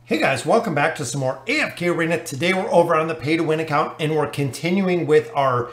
Hey guys, welcome back to some more AFK Arena. Today we're over on the pay to win account and we're continuing with our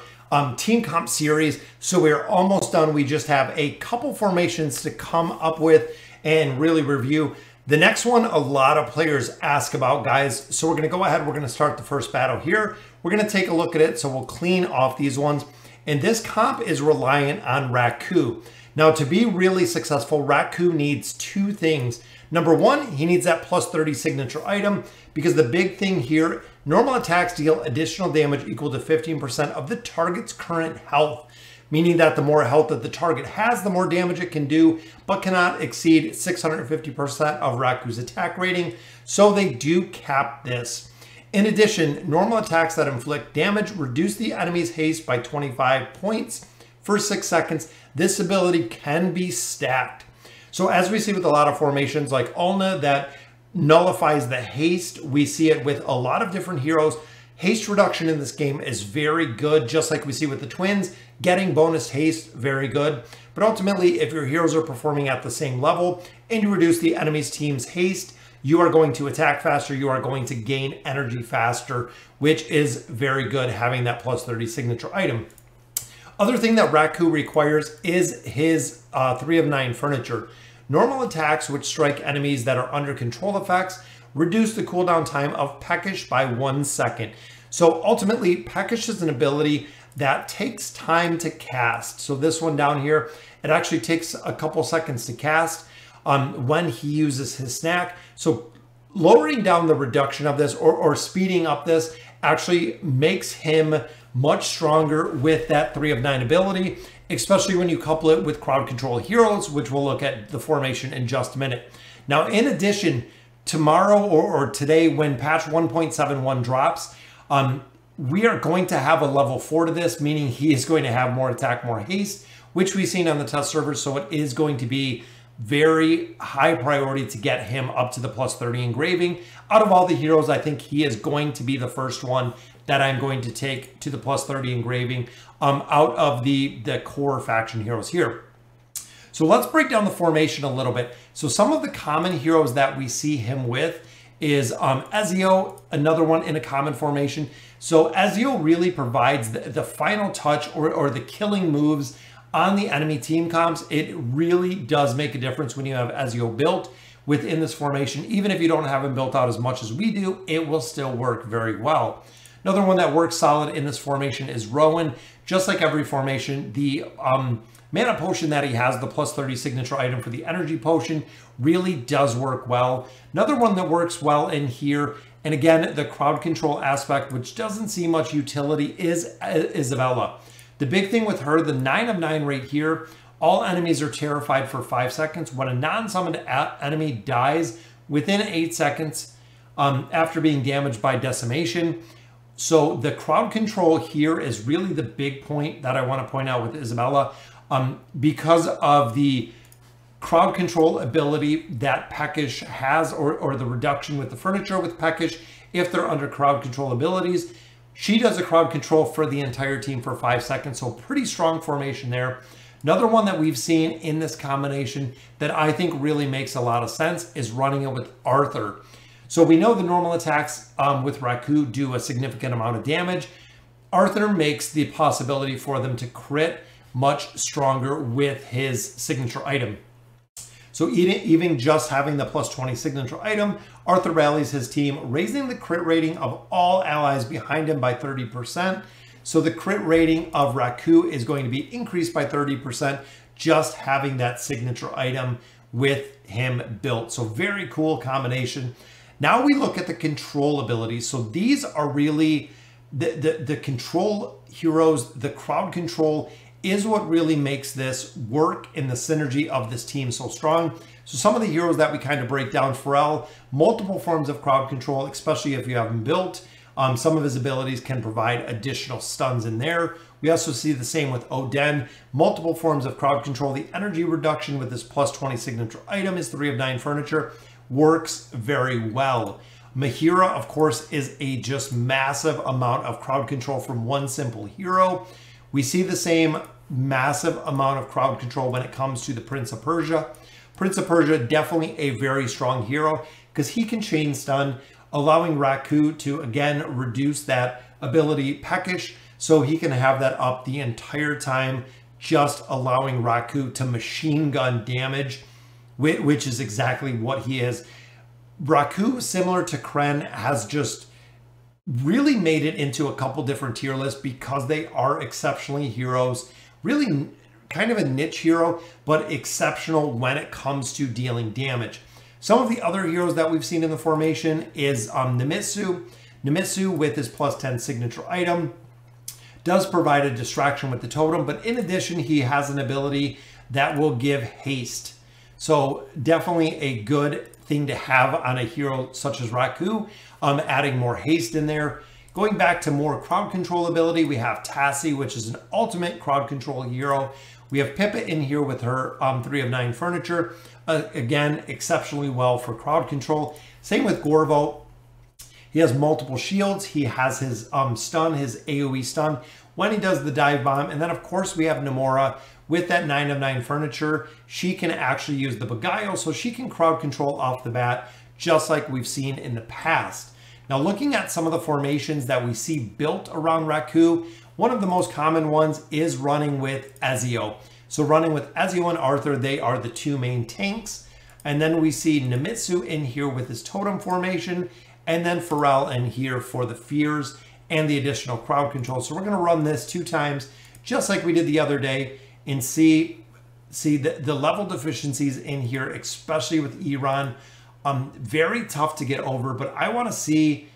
team comp series. So we're almost done. We just have a couple formations to come up with and really review. The next one, a lot of players ask about, guys. So we're going to go ahead. We're going to start the first battle here. We're going to take a look at it. So we'll clean off these ones. And this comp is reliant on Raku. Now, to be really successful, Raku needs two things. Number one, he needs that plus 30 signature item, because the big thing here, normal attacks deal additional damage equal to 15% of the target's current health, meaning that the more health that the target has, the more damage it can do, but cannot exceed 650% of Raku's attack rating. So they do cap this. In addition, normal attacks that inflict damage reduce the enemy's haste by 25 points for 6 seconds. This ability can be stacked. So as we see with a lot of formations like Ulna that nullifies the haste, we see it with a lot of different heroes. Haste reduction in this game is very good, just like we see with the twins. Getting bonus haste, very good. But ultimately, if your heroes are performing at the same level and you reduce the enemy's team's haste, you are going to attack faster, you are going to gain energy faster, which is very good having that plus 30 signature item. Other thing that Raku requires is his 3 of 9 furniture. Normal attacks which strike enemies that are under control effects reduce the cooldown time of Peckish by 1 second. So ultimately, Peckish is an ability that takes time to cast. So this one down here, it actually takes a couple seconds to cast when he uses his snack. So lowering down the reduction of this or speeding up this actually makes him much stronger with that 3 of 9 ability, especially when you couple it with crowd control heroes, which we'll look at the formation in just a minute. Now, in addition, tomorrow or today when patch 1.71 drops, we are going to have a level 4 to this, meaning he is going to have more attack, more haste, which we've seen on the test servers. So it is going to be very high priority to get him up to the plus 30 engraving. Out of all the heroes, I think he is going to be the first one that I'm going to take to the plus 30 engraving out of the core faction heroes here. So let's break down the formation a little bit. So some of the common heroes that we see him with is Ezio, another one in a common formation. So Ezio really provides the final touch or the killing moves on the enemy team comps. It really does make a difference when you have Ezio built within this formation. Even if you don't have him built out as much as we do, it will still work very well. Another one that works solid in this formation is Rowan. Just like every formation, the mana potion that he has, the plus 30 signature item for the energy potion, really does work well. Another one that works well in here, and again, the crowd control aspect, which doesn't see much utility, is Isabella. The big thing with her, the 9 of 9 right here, all enemies are terrified for 5 seconds. When a non-summoned enemy dies within 8 seconds after being damaged by decimation. So the crowd control here is really the big point that I want to point out with Isabella, because of the crowd control ability that Peckish has, or the reduction with the furniture with Peckish if they're under crowd control abilities. She does a crowd control for the entire team for 5 seconds, so pretty strong formation there. Another one that we've seen in this combination that I think really makes a lot of sense is running it with Arthur. So we know the normal attacks with Raku do a significant amount of damage. Arthur makes the possibility for them to crit much stronger with his signature item. So even just having the plus 20 signature item, Arthur rallies his team, raising the crit rating of all allies behind him by 30%. So the crit rating of Raku is going to be increased by 30% just having that signature item with him built. So very cool combination. Now we look at the control abilities. So these are really the control heroes. The crowd control is what really makes this work in the synergy of this team so strong. So some of the heroes that we kind of break down, Pharrell, multiple forms of crowd control, especially if you have him built. Some of his abilities can provide additional stuns in there. We also see the same with Oden, multiple forms of crowd control. The energy reduction with this plus 20 signature item is 3 of 9 furniture. Works very well. Mahira, of course, is a just massive amount of crowd control from one simple hero. We see the same massive amount of crowd control when it comes to the Prince of Persia. Prince of Persia, definitely a very strong hero. because he can chain stun, allowing Raku to, again, reduce that ability peckish, so he can have that up the entire time, just allowing Raku to machine gun damage, which is exactly what he is. Raku, similar to Kren, has just really made it into a couple different tier lists because they are exceptionally heroes. Really kind of a niche hero, but exceptional when it comes to dealing damage. Some of the other heroes that we've seen in the formation is Nemitsu. Nemitsu, with his +10 signature item, does provide a distraction with the totem, but in addition, he has an ability that will give haste. So definitely a good thing to have on a hero such as Raku, adding more haste in there. Going back to more crowd control ability, we have Tassie, which is an ultimate crowd control hero. We have Pippa in here with her 3 of 9 furniture. Again, exceptionally well for crowd control. Same with Gorvo. He has multiple shields. He has his stun, his AoE stun when he does the dive bomb. And then, of course, we have Nomura with that 9 of 9 furniture. She can actually use the Beguile, so she can crowd control off the bat, just like we've seen in the past. Now, looking at some of the formations that we see built around Raku, one of the most common ones is running with Ezio. So running with Ezio and Arthur, they are the 2 main tanks. And then we see Nemitsu in here with his totem formation, and then Pharrell in here for the fears and the additional crowd control. So we're going to run this 2 times, just like we did the other day, and see the level deficiencies in here, especially with Iran. Very tough to get over, but I want to see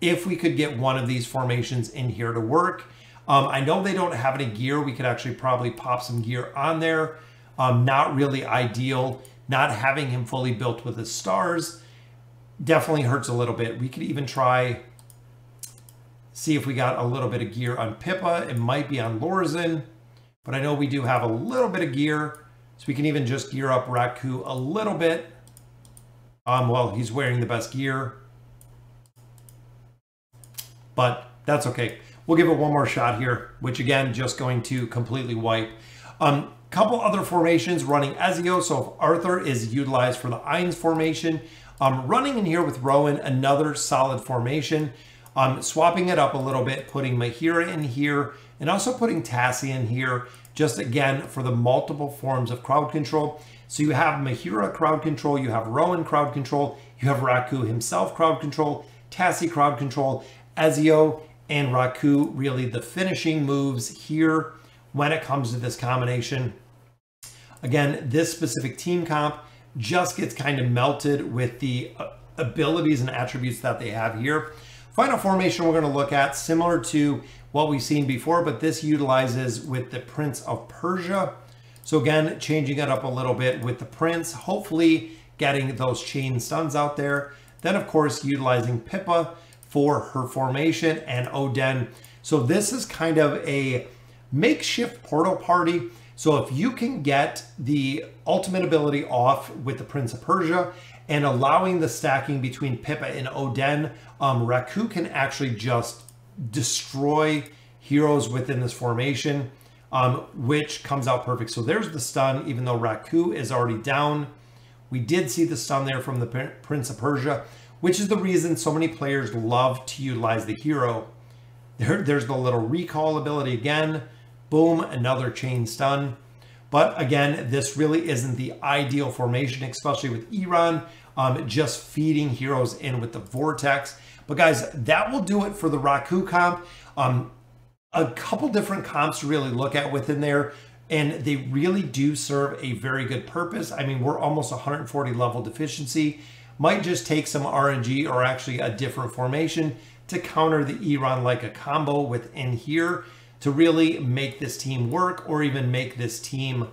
if we could get one of these formations in here to work. I know they don't have any gear. We could actually probably pop some gear on there. Not really ideal. Not having him fully built with his stars definitely hurts a little bit. We could even try, see if we got a little bit of gear on Pippa. It might be on Lorzen, but I know we do have a little bit of gear. So we can even just gear up Raku a little bit. Well, he's wearing the best gear, but that's okay. We'll give it one more shot here, which again, just going to completely wipe. Couple other formations running Ezio. So if Arthur is utilized for the Ainz formation, running in here with Rowan, another solid formation. Swapping it up a little bit, putting Mahira in here, and also putting Tassie in here, just again for the multiple forms of crowd control. So you have Mahira crowd control, you have Rowan crowd control, you have Raku himself crowd control, Tassie crowd control, Ezio and Raku really the finishing moves here when it comes to this combination. Again, this specific team comp just gets kind of melted with the abilities and attributes that they have here. Final formation we're going to look at, similar to what we've seen before, but this utilizes with the Prince of Persia. So again, changing it up a little bit with the Prince, hopefully getting those chain stuns out there. Then, of course, utilizing Pippa for her formation and Oden. So this is kind of a makeshift portal party. So if you can get the ultimate ability off with the Prince of Persia and allowing the stacking between Pippa and Oden, Raku can actually just destroy heroes within this formation, which comes out perfect. So there's the stun, even though Raku is already down. We did see the stun there from the Prince of Persia, which is the reason so many players love to utilize the hero. There's the little recall ability again. Boom, another chain stun. But again, this really isn't the ideal formation, especially with Iran, just feeding heroes in with the Vortex. But guys, that will do it for the Raku comp. A couple different comps to really look at within there, and they really do serve a very good purpose. I mean, we're almost 140 level deficiency. Might just take some RNG or actually a different formation to counter the Iran like a combo within here to really make this team work, or even make this team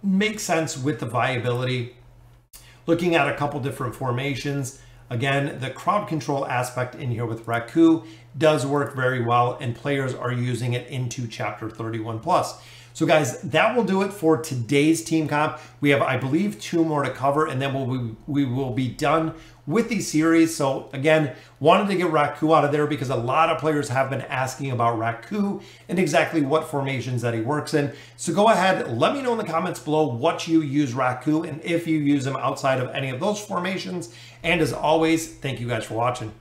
make sense with the viability. Looking at a couple different formations, again, the crowd control aspect in here with Raku does work very well, and players are using it into Chapter 31 plus. So guys, that will do it for today's team comp. We have, I believe, 2 more to cover, and then we will be done with these series. So again, wanted to get Raku out of there because a lot of players have been asking about Raku and exactly what formations that he works in. So go ahead, let me know in the comments below what you use Raku and if you use him outside of any of those formations. And as always, thank you guys for watching.